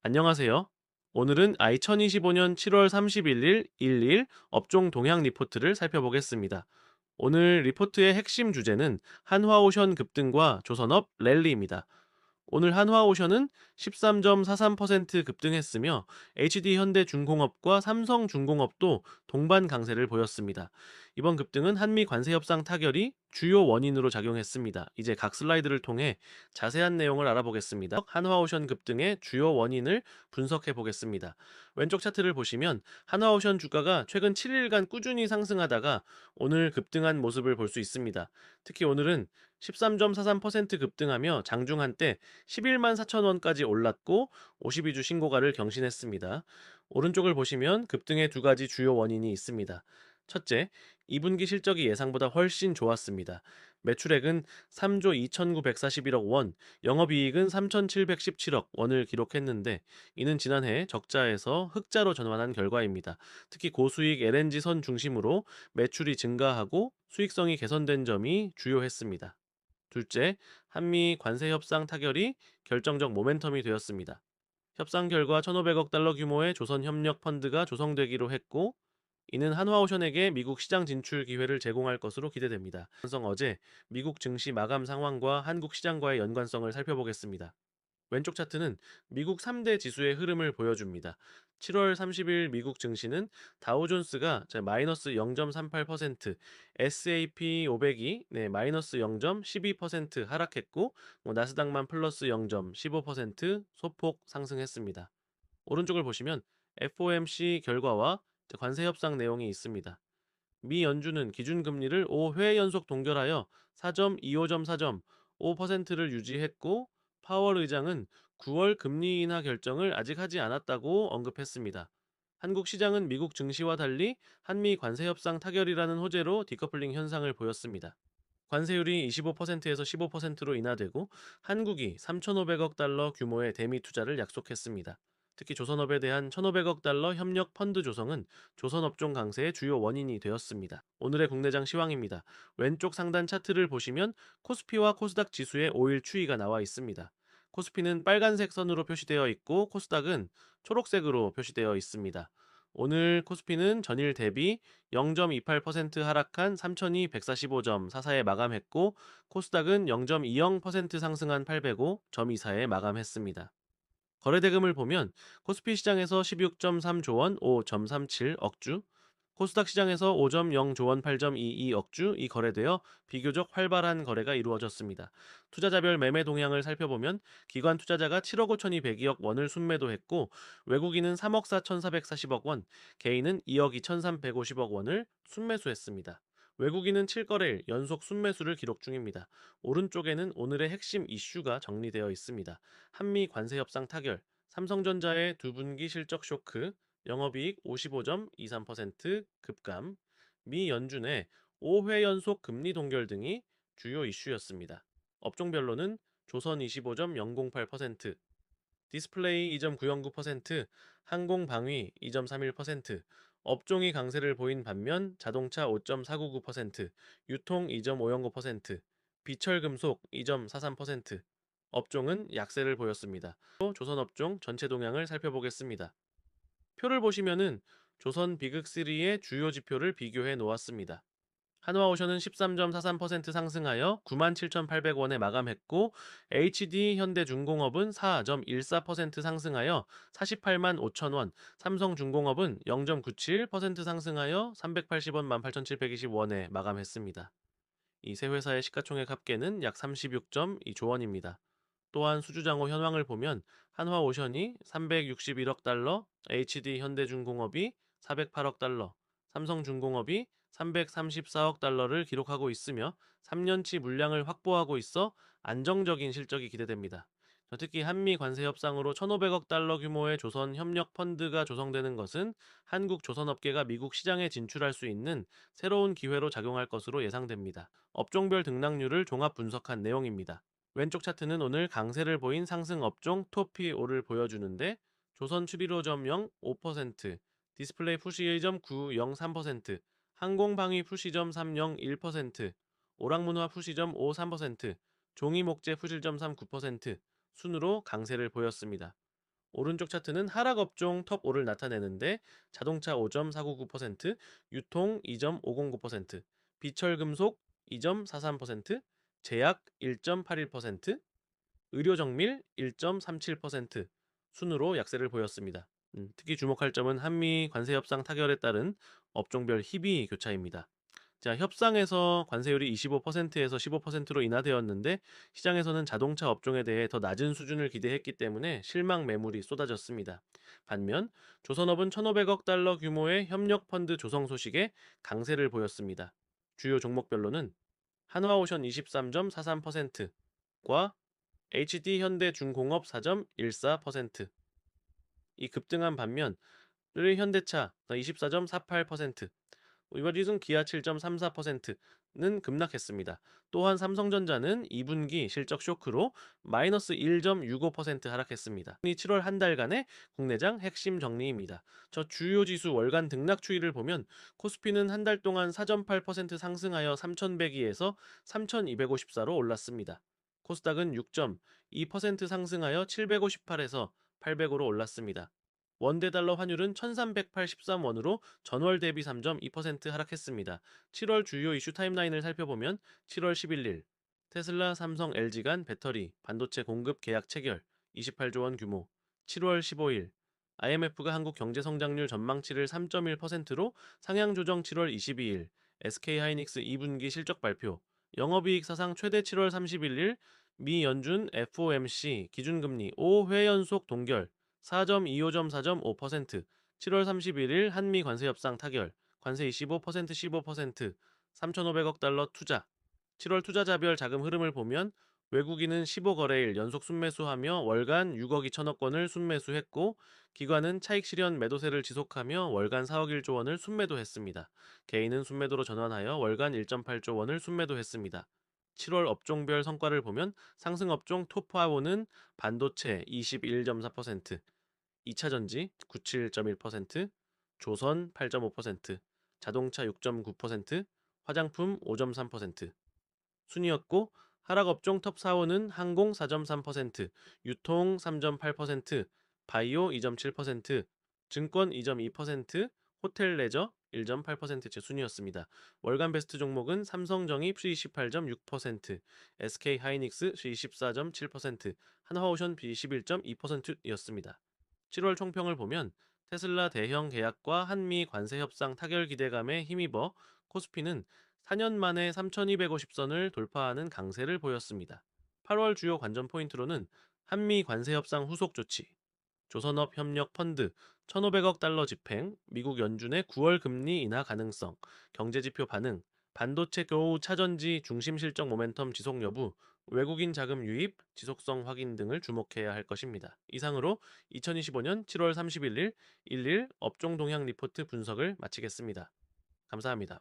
안녕하세요. 오늘은 i2025년 7월 31일 일일 업종 동향 리포트를 살펴보겠습니다. 오늘 리포트의 핵심 주제는 한화오션 급등과 조선업 랠리입니다. 오늘 한화오션은 13.43% 급등했으며 HD현대중공업과 삼성중공업도 동반 강세를 보였습니다. 이번 급등은 한미 관세 협상 타결이 주요 원인으로 작용했습니다. 이제 각 슬라이드를 통해 자세한 내용을 알아보겠습니다. 한화오션 급등의 주요 원인을 분석해 보겠습니다. 왼쪽 차트를 보시면 한화오션 주가가 최근 7일간 꾸준히 상승하다가 오늘 급등한 모습을 볼 수 있습니다. 특히 오늘은 13.43% 급등하며 장중 한때 11만 4천 원까지 올랐고 52주 신고가를 경신했습니다. 오른쪽을 보시면 급등의 두 가지 주요 원인이 있습니다. 첫째, 2분기 실적이 예상보다 훨씬 좋았습니다. 매출액은 3조 2,941억 원, 영업이익은 3,717억 원을 기록했는데 이는 지난해 적자에서 흑자로 전환한 결과입니다. 특히 고수익 LNG 선 중심으로 매출이 증가하고 수익성이 개선된 점이 주요했습니다. 둘째, 한미 관세 협상 타결이 결정적 모멘텀이 되었습니다. 협상 결과 1,500억 달러 규모의 조선 협력 펀드가 조성되기로 했고, 이는 한화오션에게 미국 시장 진출 기회를 제공할 것으로 기대됩니다. 어제 미국 증시 마감 상황과 한국 시장과의 연관성을 살펴보겠습니다. 왼쪽 차트는 미국 3대 지수의 흐름을 보여줍니다. 7월 30일 미국 증시는 다우존스가 마이너스 0.38%, S&P 500이 마이너스 0.12% 하락했고 나스닥만 플러스 0.15% 소폭 상승했습니다. 오른쪽을 보시면 FOMC 결과와 관세 협상 내용이 있습니다. 미 연준은 기준금리를 5회 연속 동결하여 4.25.4.5%를 유지했고 파월 의장은 9월 금리 인하 결정을 아직 하지 않았다고 언급했습니다. 한국 시장은 미국 증시와 달리 한미 관세 협상 타결이라는 호재로 디커플링 현상을 보였습니다. 관세율이 25%에서 15%로 인하되고 한국이 3,500억 달러 규모의 대미 투자를 약속했습니다. 특히 조선업에 대한 1,500억 달러 협력 펀드 조성은 조선업종 강세의 주요 원인이 되었습니다. 오늘의 국내장 시황입니다. 왼쪽 상단 차트를 보시면 코스피와 코스닥 지수의 5일 추이가 나와 있습니다. 코스피는 빨간색 선으로 표시되어 있고 코스닥은 초록색으로 표시되어 있습니다. 오늘 코스피는 전일 대비 0.28% 하락한 3,245.44에 마감했고 코스닥은 0.20% 상승한 805.24에 마감했습니다. 거래대금을 보면 코스피 시장에서 16.3조 원 5.37억 주, 코스닥 시장에서 5.0조 원 8.22억 주 이 거래되어 비교적 활발한 거래가 이루어졌습니다. 투자자별 매매 동향을 살펴보면 기관 투자자가 7억 5,200억 원을 순매도했고 외국인은 3억 4,440억 원, 개인은 2억 2,350억 원을 순매수했습니다. 외국인은 7거래일 연속 순매수를 기록 중입니다. 오른쪽에는 오늘의 핵심 이슈가 정리되어 있습니다. 한미 관세 협상 타결, 삼성전자의 두 분기 실적 쇼크, 영업이익 55.23% 급감, 미 연준의 5회 연속 금리 동결 등이 주요 이슈였습니다. 업종별로는 조선 25.008%, 디스플레이 2.909%, 항공방위 2.31%, 업종이 강세를 보인 반면 자동차 5.499%, 유통 2.509%, 비철금속 2.43%, 업종은 약세를 보였습니다. 또 조선업종 전체 동향을 살펴보겠습니다. 표를 보시면은 조선 비극3의 주요 지표를 비교해 놓았습니다. 한화오션은 13.43% 상승하여 97,800원에 마감했고 HD현대중공업은 4.14% 상승하여 48만 5천원, 삼성중공업은 0.97% 상승하여 380원 18,720원에 마감했습니다. 이 세 회사의 시가총액 합계는 약 36.2조 원입니다. 또한 수주장호 현황을 보면 한화오션이 361억 달러, HD현대중공업이 408억 달러, 삼성중공업이 334억 달러를 기록하고 있으며 3년치 물량을 확보하고 있어 안정적인 실적이 기대됩니다. 특히 한미 관세 협상으로 1,500억 달러 규모의 조선 협력 펀드가 조성되는 것은 한국 조선업계가 미국 시장에 진출할 수 있는 새로운 기회로 작용할 것으로 예상됩니다. 업종별 등락률을 종합 분석한 내용입니다. 왼쪽 차트는 오늘 강세를 보인 상승 업종 톱5를 보여주는데 조선 추리로.0 5%, 디스플레이 푸시 1.903%, 항공방위 푸시점 301%, 오락문화 푸시점 53%, 종이목재 푸실점 39% 순으로 강세를 보였습니다. 오른쪽 차트는 하락 업종 톱 5를 나타내는데 자동차 5.499%, 유통 2.509%, 비철금속 2.43%, 제약 1.81%, 의료정밀 1.37% 순으로 약세를 보였습니다. 특히 주목할 점은 한미 관세 협상 타결에 따른 업종별 희비 교차입니다. 자, 협상에서 관세율이 25%에서 15%로 인하되었는데 시장에서는 자동차 업종에 대해 더 낮은 수준을 기대했기 때문에 실망 매물이 쏟아졌습니다. 반면 조선업은 1,500억 달러 규모의 협력 펀드 조성 소식에 강세를 보였습니다. 주요 종목별로는 한화오션 23.43%과 HD현대중공업 4.14%, 이 급등한 반면 현대차 24.48%, 이버리슨 기아 7.34%는 급락했습니다. 또한 삼성전자는 2분기 실적 쇼크로 마이너스 1.65% 하락했습니다. 이 7월 한 달간의 국내장 핵심 정리입니다. 저 주요 지수 월간 등락 추이를 보면 코스피는 한 달 동안 4.8% 상승하여 3,102에서 3,254로 올랐습니다. 코스닥은 6.2% 상승하여 758에서 800으로 올랐습니다. 원대달러 환율은 1383원으로 전월 대비 3.2% 하락했습니다. 7월 주요 이슈 타임라인을 살펴보면 7월 11일 테슬라, 삼성, LG 간 배터리, 반도체 공급 계약 체결 28조 원 규모. 7월 15일 IMF가 한국 경제 성장률 전망치를 3.1%로 상향 조정. 7월 22일 SK하이닉스 2분기 실적 발표. 영업이익 사상 최대. 7월 31일 미 연준 FOMC 기준금리 5회 연속 동결 4.25점 4.5%. 7월 31일 한미 관세 협상 타결. 관세 25% 15%. 3,500억 달러 투자. 7월 투자자별 자금 흐름을 보면 외국인은 15거래일 연속 순매수하며 월간 6억 2천억 원을 순매수했고, 기관은 차익 실현 매도세를 지속하며 월간 4억 1조 원을 순매도했습니다. 개인은 순매도로 전환하여 월간 1.8조 원을 순매도했습니다. 7월 업종별 성과를 보면 상승 업종 톱5는 반도체 21.4%, 2차전지 97.1%, 조선 8.5%, 자동차 6.9%, 화장품 5.3% 순이었고, 하락 업종 톱 4호는 항공 4.3%, 유통 3.8%, 바이오 2.7%, 증권 2.2%, 호텔 레저 1.8%째 순이었습니다. 월간 베스트 종목은 삼성정입 수익 18.6%, SK하이닉스 수익 14.7%, 한화오션 비 11.2%였습니다. 7월 총평을 보면 테슬라 대형 계약과 한미 관세 협상 타결 기대감에 힘입어 코스피는 4년 만에 3,250선을 돌파하는 강세를 보였습니다. 8월 주요 관전 포인트로는 한미 관세 협상 후속 조치, 조선업 협력 펀드 1,500억 달러 집행, 미국 연준의 9월 금리 인하 가능성, 경제지표 반응, 반도체 교우 차전지 중심 실적 모멘텀 지속 여부, 외국인 자금 유입, 지속성 확인 등을 주목해야 할 것입니다. 이상으로 2025년 7월 31일 일일 업종 동향 리포트 분석을 마치겠습니다. 감사합니다.